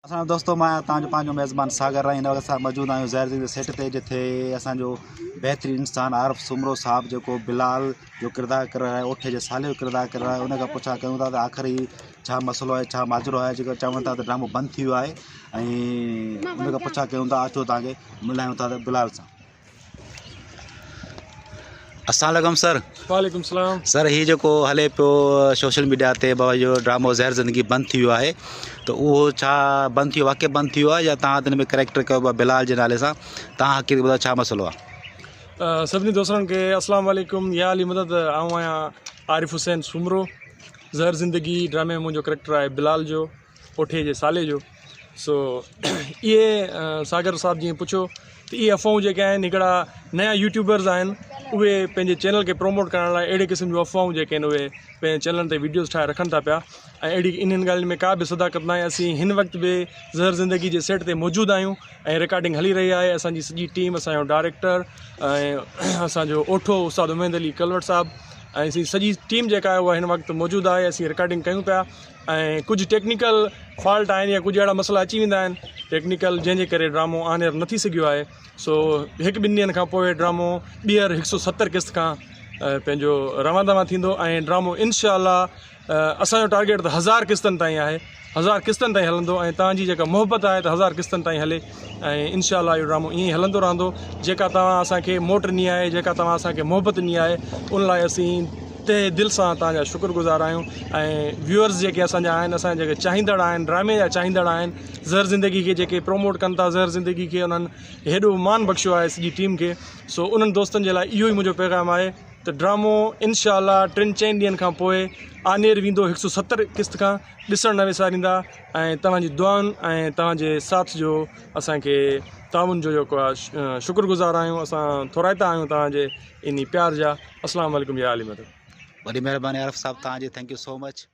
असां दोस्तों मैं तव्हांजो मेज़बान सागर रही हिन वक़्तु असां मौजूदु आहियूं ज़ाहिर ज़िंदगी सेट ते जिथे असांजो बहितरीनु इंसान आरिफ सुमरो साहब जेको बिलाल जो किरदारु करे रहा है, ओठे जे साले जो किरदारु करे रहा है, उन खां पुछा कयूं था त आख़िरी छा मसइलो आहे, छा माजरो आहे जेको चवनि था त ड्रामो बंदि थी वियो आहे ऐं उन खां पुछा कयूं था अचो तव्हांखे मिलायूं था त बिलाल सां। अस्सलाम वालेकुम सर। वालेकुम सलाम सर, ही जेको हले पियो सोशल मीडिया ते बाबा जो ड्रामो ज़हर ज़िंदगी बंदि थी वियो आहे त उहो छा बंदि थी वियो, वाक़ई बंदि थी वियो आहे या तव्हां हिन में कैरेक्टर कयो आहे बिलाल जे नाले सां, तव्हां हक़ीक़त ॿुधायो छा मसइलो आहे? सभिनी दोस्तनि खे अस्सलाम वालेकुम। या अली मदद, आऊं आहियां आरिफ हुसैन सुमरो। ज़हर ज़िंदगी ड्रामे में मुंहिंजो कैरेक्टर आहे बिलाल जो, ओठे जे साले जो। सो इहे सागर साहब जीअं पुछो त इहे अफ़वाहूं जेके आहिनि, हिकिड़ा नया यूट्यूबर्स आहिनि, उहे पंहिंजे चैनल खे प्रमोट करण लाइ अहिड़े क़िस्म जूं अफ़वाहूं जेके आहिनि उहे पंहिंजे चैनल ते वीडियोज़ ठाहे रखनि था पिया ऐं अहिड़ी इन्हनि ॻाल्हियुनि में का बि सदाकत न आहे। असीं हिन वक़्तु बि ज़हर ज़िंदगी जे सेट ते मौजूदु आहियूं ऐं रिकॉर्डिंग हली रही आहे। असांजी सॼी टीम, असांजो डायरेक्टर ऐं असांजो ओठो उस्ताद उमेद अली कलवट साहब ऐं असीं सॼी टीम जेका आहे उहा हिन वक़्तु मौजूदु आहे। असीं रिकॉर्डिंग कयूं पिया ऐं कुझु टेक्निकल फॉल्ट आहिनि या कुझु अहिड़ा मसइला अची वेंदा आहिनि टेक्निकल, जंहिंजे करे ड्रामो ऑनएयर न थी सघियो आहे। सो हिकु ॿिनि ॾींहंनि खां पोइ ड्रामो ॿीहर 170 किस्त खां पंहिंजो रवाना थींदो ऐं ड्रामो इंशाअल्लाह असांजो टारगेट त 1000 किस्तनि ताईं आहे, 1000 किस्तनि ताईं हलंदो ऐं तव्हांजी जेका मोहबत आहे त 1000 किस्तनि ताईं हले ऐं इंशाअल्लाह इहो ड्रामो ईअं ई हलंदो रहंदो। जेका तव्हां असांखे मोट ॾिनी आहे, जेका तव्हां असांखे मोहबत ॾिनी आहे, उन लाइ असीं तहे दिलि सां तव्हांजा शुक्रगुज़ार आहियूं। ऐं व्यूअर्स जेके असांजा आहिनि, असांजा जेके चाहींदड़ आहिनि, ड्रामे जा चाहींदड़ आहिनि, ज़हर ज़िंदगी खे जेके प्रमोट कनि था, ज़हर ज़िंदगी खे उन्हनि हेॾो मान बख़्शियो आहे सॼी टीम खे। सो उन्हनि दोस्तनि जे लाइ इहो ई मुंहिंजो पैगाम आहे त ड्रामो इंशाअल्लाह 3-4 ॾींहंनि खां पोइ आनेर वेंदो 170 किस्त खां। ॾिसण न विसारींदा ऐं तव्हांजी दुआउनि ऐं तव्हांजे साथ जो असांखे ताउन जो जेको आहे शुक्रगुज़ार आहियूं। असां थोराइता आहियूं तव्हांजे इन प्यार जा। अस्सलाम वालेकुम या अली मदद। वॾी महिरबानी आरिफ साहब तव्हांजी, थैंक यू सो मच।